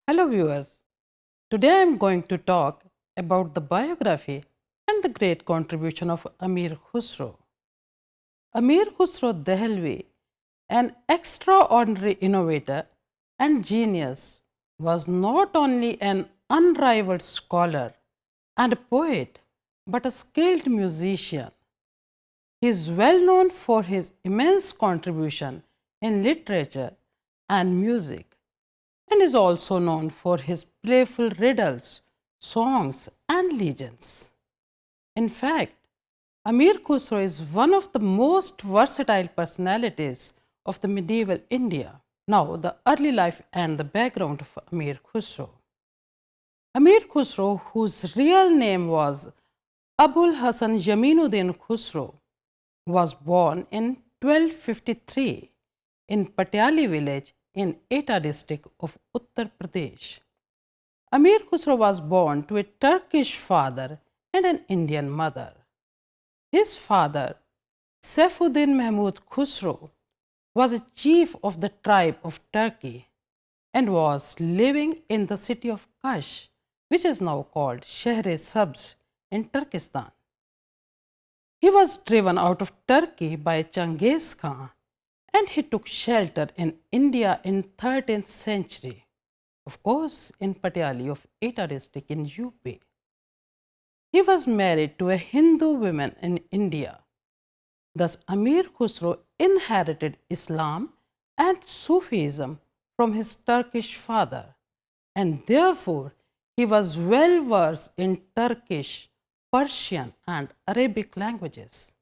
Hello, viewers. Today I am going to talk about the biography and the great contribution of Amir Khusro. Amir Khusro Dehlvi, an extraordinary innovator and genius, was not only an unrivaled scholar and a poet, but a skilled musician. He is well known for his immense contribution in literature and music, and is also known for his playful riddles, songs, and legends. In fact, Amir Khusro is one of the most versatile personalities of the medieval India. Now, the early life and the background of Amir Khusro. Amir Khusro, whose real name was Abul Hasan Yaminuddin Khusro, was born in 1253 in Patiali village in Eta district of Uttar Pradesh. Amir Khusro was born to a Turkish father and an Indian mother. His father, Saifuddin Mahmud Khusro, was a chief of the tribe of Turkey and was living in the city of Kash, which is now called Shahre-Sabz in Turkestan. He was driven out of Turkey by Genghis Khan and he took shelter in India in 13th century, of course in Patiali of Eta district in UP. He was married to a Hindu woman in India. Thus Amir Khusro inherited Islam and Sufism from his Turkish father, and therefore he was well versed in Turkish, Persian and Arabic languages.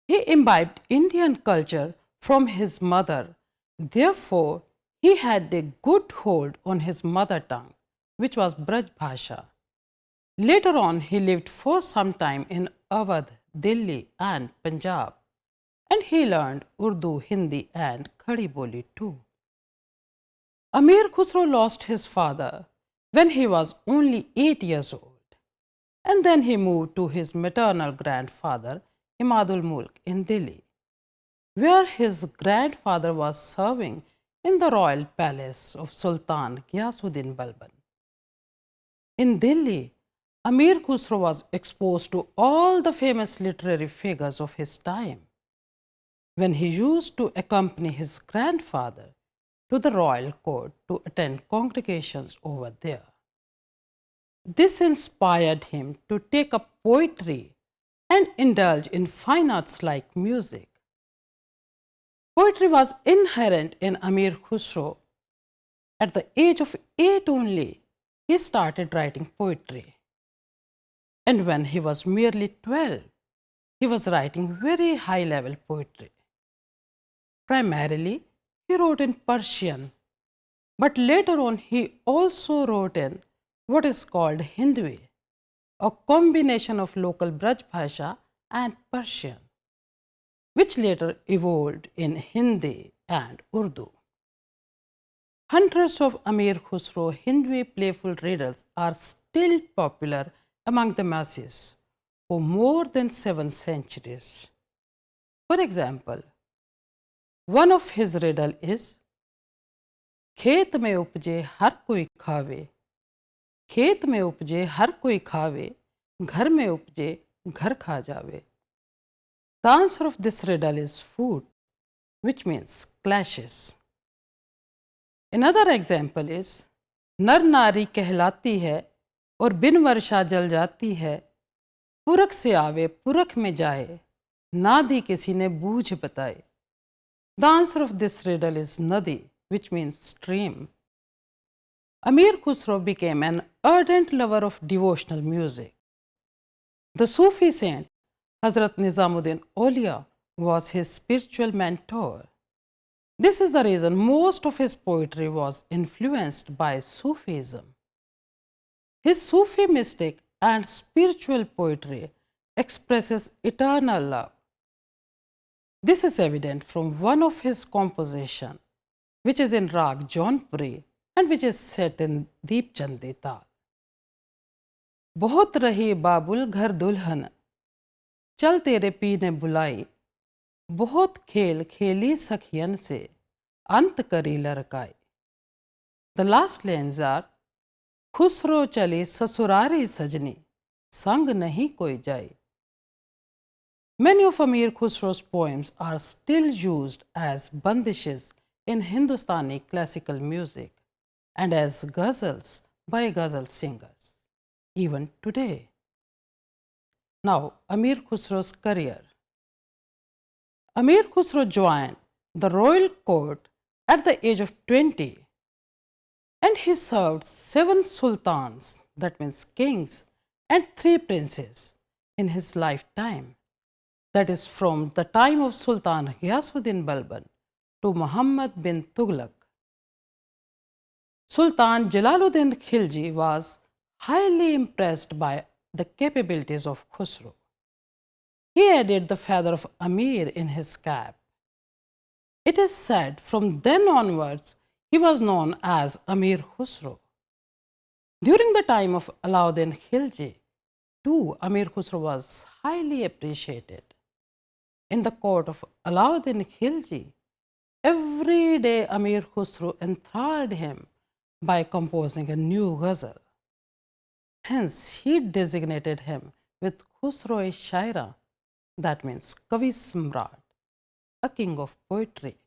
He imbibed Indian culture from his mother. Therefore, he had a good hold on his mother tongue, which was Braj Bhasha. Later on, he lived for some time in Awadh, Delhi and Punjab, and he learned Urdu, Hindi and Khadi Boli too. Amir Khusro lost his father when he was only 8 years old, and then he moved to his maternal grandfather, Imadul Mulk, in Delhi, where his grandfather was serving in the royal palace of Sultan Ghiyasuddin Balban. In Delhi, Amir Khusro was exposed to all the famous literary figures of his time. When he used to accompany his grandfather to the royal court to attend congregations over there. This inspired him to take up poetry and indulge in fine arts like music. Poetry was inherent in Amir Khusro. At the age of 8 only, he started writing poetry. And when he was merely 12, he was writing very high-level poetry. Primarily, he wrote in Persian, but later on he also wrote in what is called Hindvi, a combination of local Braj Bhasha and Persian, which later evolved in Hindi and Urdu. Hundreds of Amir Khusro Hindvi playful riddles are still popular among the masses for more than 7 centuries. For example, one of his riddle is खेत में उपजे हर कोई खावे, खेत में उपजे हर कोई खावे, घर में उपजे घर खा जावे. The answer of this riddle is food, which means clashes. Another example is नर नारी कहलाती है और बिन वर्षा जल जाती है, पुरख से आवे पुरख में जाए, नादी किसी ने बूझ बताए. The answer of this riddle is Nadi, which means stream. Amir Khusro became an ardent lover of devotional music. The Sufi saint Hazrat Nizamuddin Aulia was his spiritual mentor. This is the reason most of his poetry was influenced by Sufism. His Sufi mystic and spiritual poetry expresses eternal love. This is evident from one of his compositions, which is in Rag Jaunpuri and which is set in Deep Chandi Tal. बहुत रही बाबुल घर दुल्हन, चल तेरे P ने बुलाई, बहुत खेल खेली सखियन से, अंत करी लड़काई. The last lines are Khusro chali sasurari sajni, sang nahi koi jai. Many of Amir Khusro's poems are still used as bandishes in Hindustani classical music and as ghazals by ghazal singers, even today. Now, Amir Khusro's career. Amir Khusro joined the royal court at the age of 20, and he served 7 sultans, that means kings, and 3 princes in his lifetime. That is from the time of Sultan Ghiyasuddin Balban to Muhammad bin Tughlaq. Sultan Jalaluddin Khilji was highly impressed by the capabilities of Khusro. He added the feather of Amir in his cap. It is said from then onwards he was known as Amir Khusro. During the time of Alauddin Khilji, too, Amir Khusro was highly appreciated. In the court of Alauddin Khilji, every day Amir Khusro enthralled him by composing a new ghazal. Hence, he designated him with Khusro-e-Shaira, that means Kavi Samrat, a king of poetry.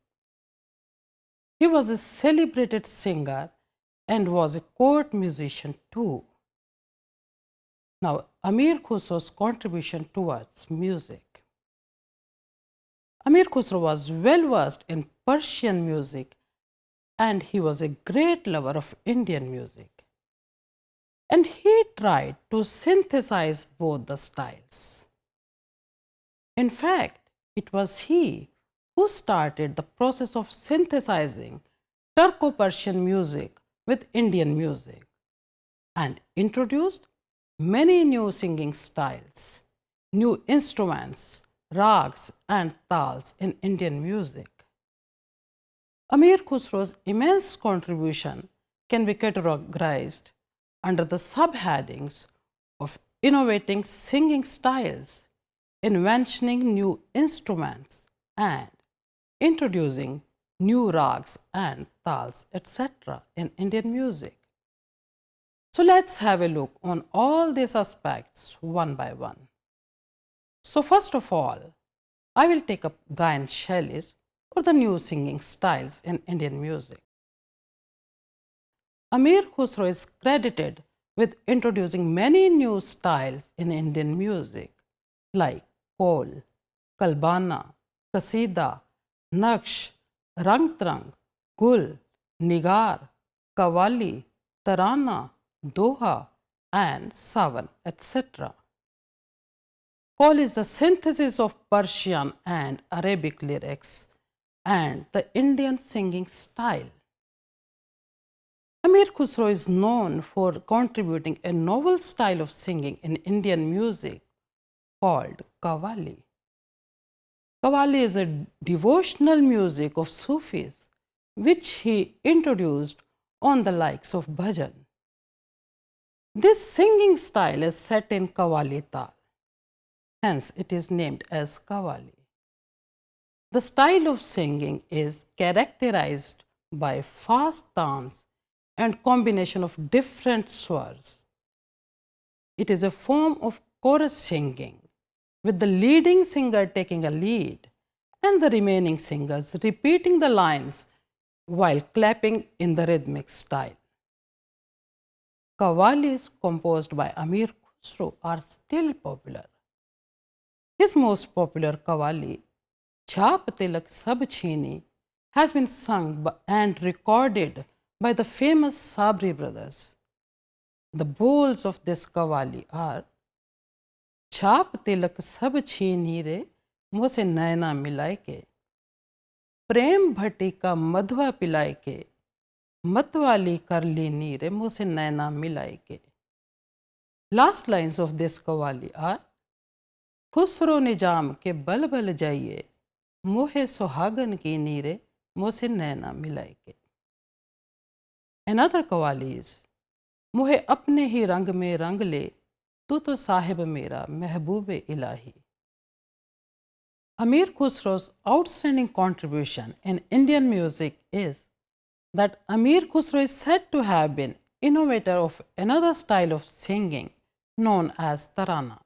He was a celebrated singer and was a court musician too. Now, Amir Khusro's contribution towards music. Amir Khusro was well versed in Persian music and he was a great lover of Indian music. And he tried to synthesize both the styles. In fact, it was he who started the process of synthesizing Turco-Persian music with Indian music and introduced many new singing styles, new instruments, rags and tals in Indian music. Amir Khusro's immense contribution can be categorized under the subheadings of innovating singing styles, inventioning new instruments, and introducing new rags and tals, etc. in Indian music. So let's have a look on all these aspects one by one. So first of all, I will take up Gayan Shailis or the new singing styles in Indian music. Amir Khusro is credited with introducing many new styles in Indian music like Kol, Kalbana, Kasida, Naksh, Rangtrang, Gul, Nigar, Qawwali, Tarana, Doha, and Sawan, etc. Qawwali is the synthesis of Persian and Arabic lyrics and the Indian singing style. Amir Khusro is known for contributing a novel style of singing in Indian music called Qawwali. Qawwali is a devotional music of Sufis which he introduced on the likes of bhajan. This singing style is set in Qawwali tal. Hence, it is named as Qawwali. The style of singing is characterized by fast dance and combination of different swars. It is a form of chorus singing, with the leading singer taking a lead and the remaining singers repeating the lines while clapping in the rhythmic style. Qawwalis composed by Amir Khusro are still popular. His most popular Qawwali, Chhap Tilak Sab Chhini, has been sung and recorded by the famous Sabri brothers. The bols of this Qawwali are Chhap Tilak Sab Chhini re mose naina milai ke, Prem bhatti ka madhwa pilai ke, Matwali karli neere mose naina milai ke. Last lines of this Qawwali are Khusro nijam ke bal bal jaiye, mohe sohagan ki neere mose naina milai ke. Another Qawwali is Mohe apne hi rang mein rang le, tu to sahib mera mehboob-e ilahi. Amir Khusro's outstanding contribution in Indian music is that Amir Khusro is said to have been innovator of another style of singing known as tarana.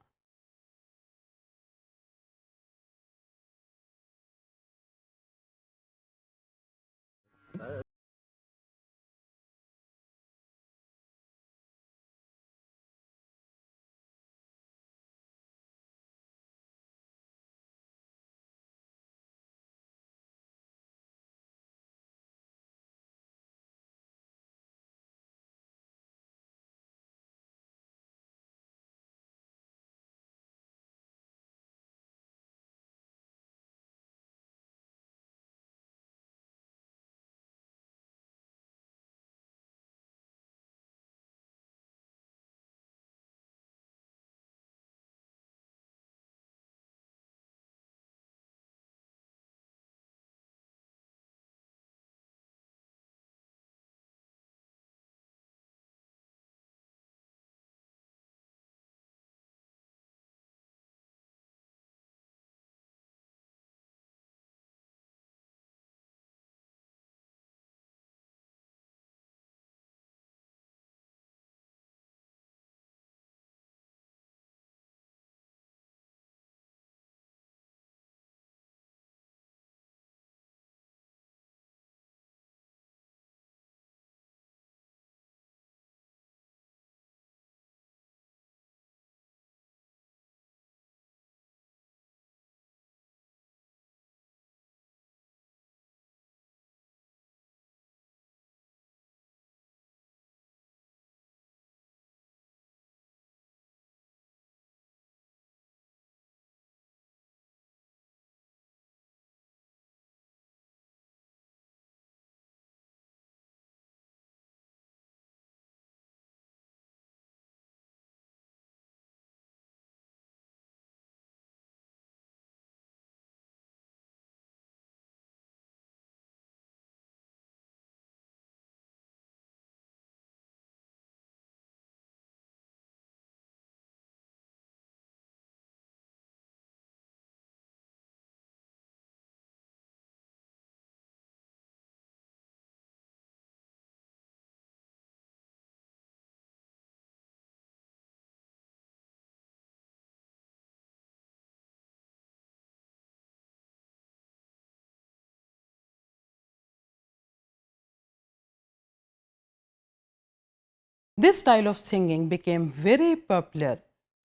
This style of singing became very popular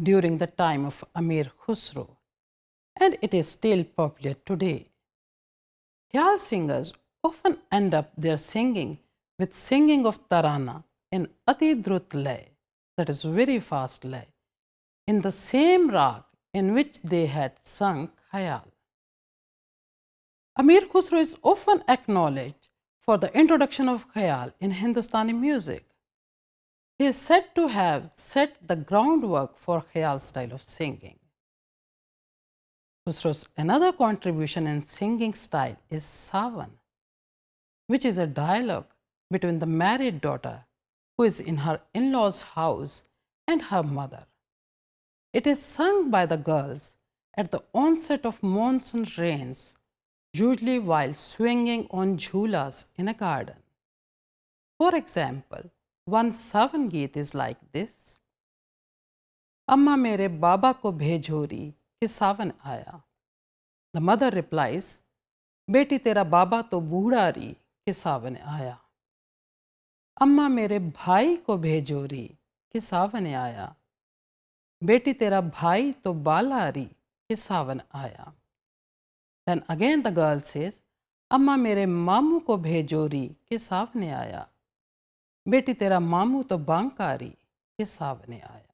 during the time of Amir Khusro, and it is still popular today. Khyal singers often end up their singing with singing of tarana in ati drut lay, that is very fast lay, in the same rag in which they had sung khayal. Amir Khusro is often acknowledged for the introduction of khayal in Hindustani music. He is said to have set the groundwork for khayal style of singing. Khusro's another contribution in singing style is savan, which is a dialogue between the married daughter who is in her in-laws' house and her mother. It is sung by the girls at the onset of monsoon rains, usually while swinging on jhulas in a garden. For example, one savan geet is like this. Amma mere baba ko bhejori कि सावन आया. The mother replies, बेटी तेरा बाबा तो बूढ़ा री कि सावन आया. अम्मा मेरे भाई को भेजो री कि सावन आया. बेटी तेरा भाई तो बाला री कि सावन आया. Then again the girl says, अम्मा मेरे मामू को भेजो री कि सावन आया. बेटी तेरा मामू तो बांका री कि सावन आया.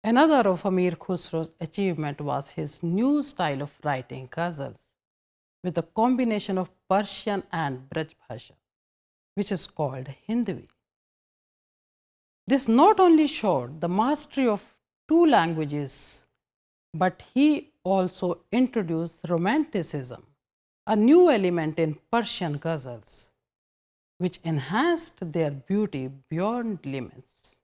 Another of Amir Khusro's achievement was his new style of writing ghazals with a combination of Persian and Braj Bhasha, which is called Hindvi. This not only showed the mastery of two languages, but he also introduced Romanticism, a new element in Persian ghazals, which enhanced their beauty beyond limits.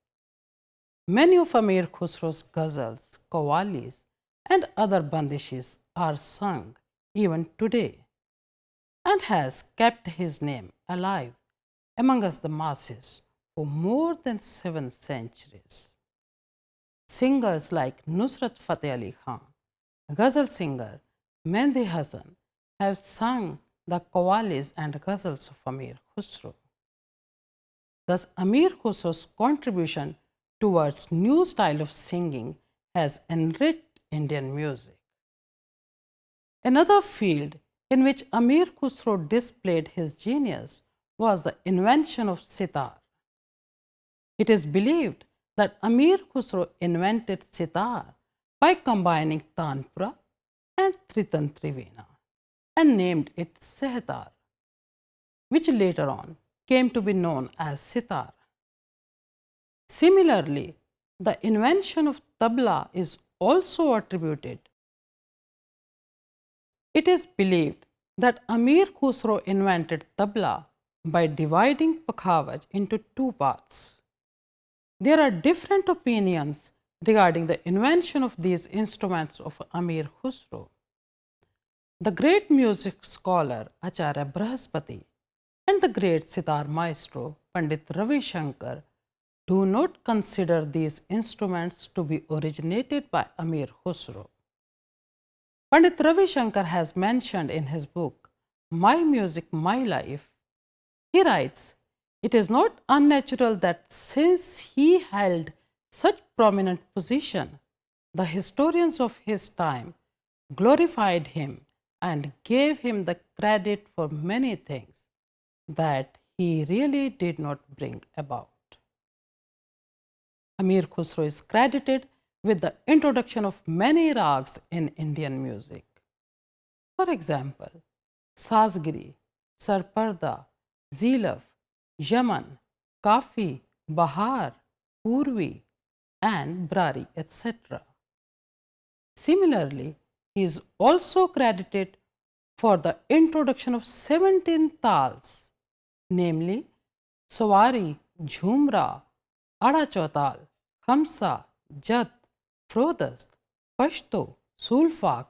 Many of Amir Khusro's ghazals, qawwalis, and other bandishes are sung even today. and has kept his name alive among us the masses for more than 7 centuries. Singers like Nusrat Fateh Ali Khan, Ghazal singer Mehdi Hasan have sung the Qawwalis and Ghazals of Amir Khusro. Thus, Amir Khusro's contribution towards new style of singing has enriched Indian music. Another field in which Amir Khusro displayed his genius was the invention of sitar. It is believed that Amir Khusro invented sitar by combining Tanpura and Tritantri Veena and named it Sehtar, which later on came to be known as sitar. Similarly, the invention of tabla is also attributed. It is believed that Amir Khusro invented tabla by dividing Pakhavaj into two parts. There are different opinions regarding the invention of these instruments of Amir Khusro. The great music scholar Acharya Brahaspati and the great sitar maestro Pandit Ravi Shankar do not consider these instruments to be originated by Amir Khusro. Pandit Ravi Shankar has mentioned in his book, My Music, My Life, he writes, "It is not unnatural that since he held such prominent position, the historians of his time glorified him and gave him the credit for many things that he really did not bring about." Amir Khusro is credited with the introduction of many rags in Indian music. For example, Sazgiri, Sarparda, Zilaf, Yaman, Kafi, Bahar, Purvi, and Brari, etc. Similarly, he is also credited for the introduction of 17 tals, namely Sawari, Jhumra, Ada Chautal, Khamsa, Jat, Frodast, Pashto, Sulfak,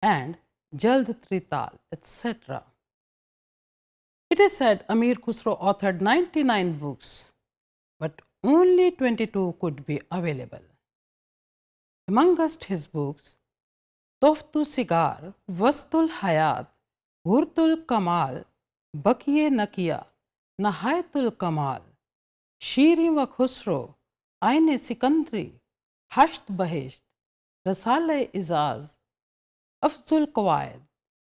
and Jald Trital, etc. It is said Amir Khusro authored 99 books, but only 22 could be available. Amongst his books, Toftu Sigar, Vastul Hayat, Gurtul Kamal, Bakiye Nakiya, Nahayatul Kamal, Shiri wa Khusro, Aine Sikandri, Hasht Bahisht, Rasale Izaz, Afzul Qawaid,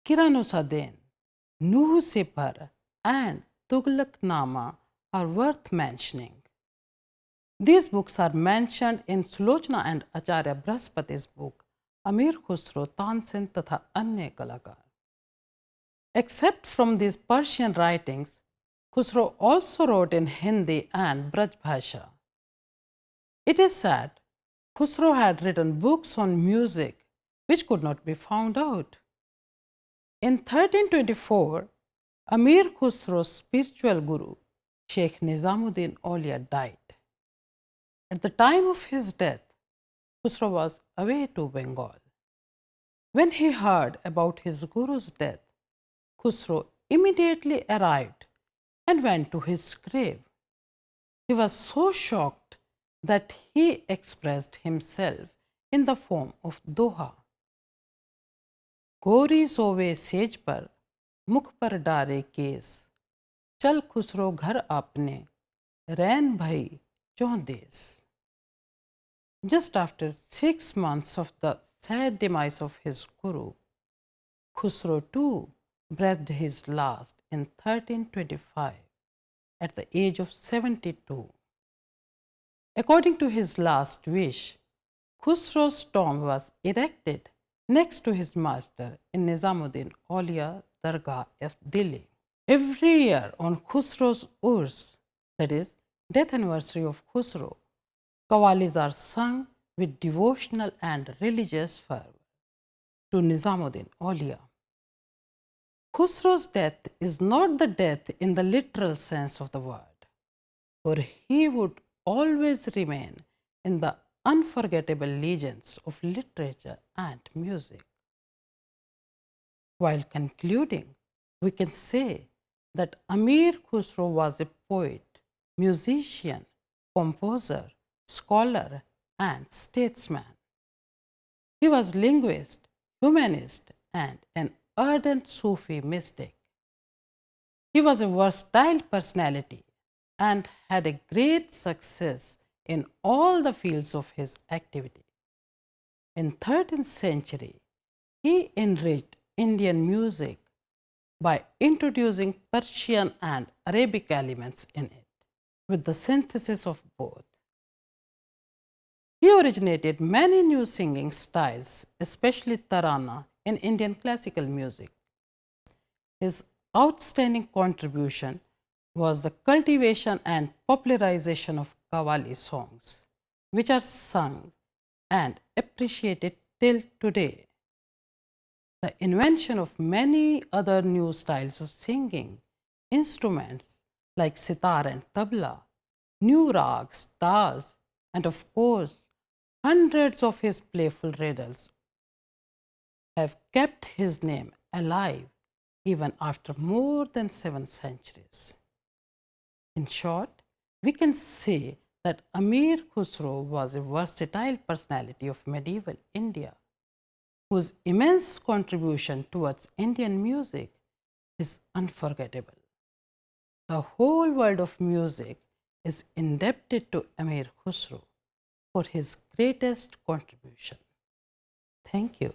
Kiranusadin, Nuh Sipar, and Tughlaq Nama are worth mentioning. These books are mentioned in Sulochana and Acharya Brahaspati's book Amir Khusro, Tansin Tatha Anya Kalakar. Except from these Persian writings, Khusro also wrote in Hindi and Braj Bhasha. It is said Khusro had written books on music which could not be found out. In 1324, Amir Khusro's spiritual guru, Sheikh Nizamuddin Aulia, died. At the time of his death, Khusro was away to Bengal. When he heard about his guru's death, Khusro immediately arrived and went to his grave. He was so shocked that he expressed himself in the form of doha. गोरी सोवे says पर मुख पर डारे case चल खुसरो घर आपने रैन भई चौं देस. Just after 6 months of the sad demise of his guru, Khusro too breathed his last in 1325 at the age of 72. According to his last wish, Khusro's tomb was erected next to his master in Nizamuddin Aulia Dargah of Delhi. Every year on Khusro's Urs, that is, death anniversary of Khusro, Qawwalis are sung with devotional and religious fervor to Nizamuddin Aulia. Khusro's death is not the death in the literal sense of the word, for he would always remain in the unforgettable legends of literature and music. While concluding we can say that Amir Khusro was a poet, musician, composer, scholar, and statesman. He was linguist, humanist, and an ardent Sufi mystic. He was a versatile personality and had a great success in all the fields of his activity. In 13th century, he enriched Indian music by introducing Persian and Arabic elements in it, with the synthesis of both. He originated many new singing styles, especially tarana, in Indian classical music. His outstanding contribution was the cultivation and popularization of Qawwali songs, which are sung and appreciated till today. The invention of many other new styles of singing, instruments like sitar and tabla, new rags, tals, and of course, hundreds of his playful riddles have kept his name alive even after more than 7 centuries. In short, we can say that Amir Khusro was a versatile personality of medieval India, whose immense contribution towards Indian music is unforgettable. The whole world of music is indebted to Amir Khusro for his greatest contribution. Thank you.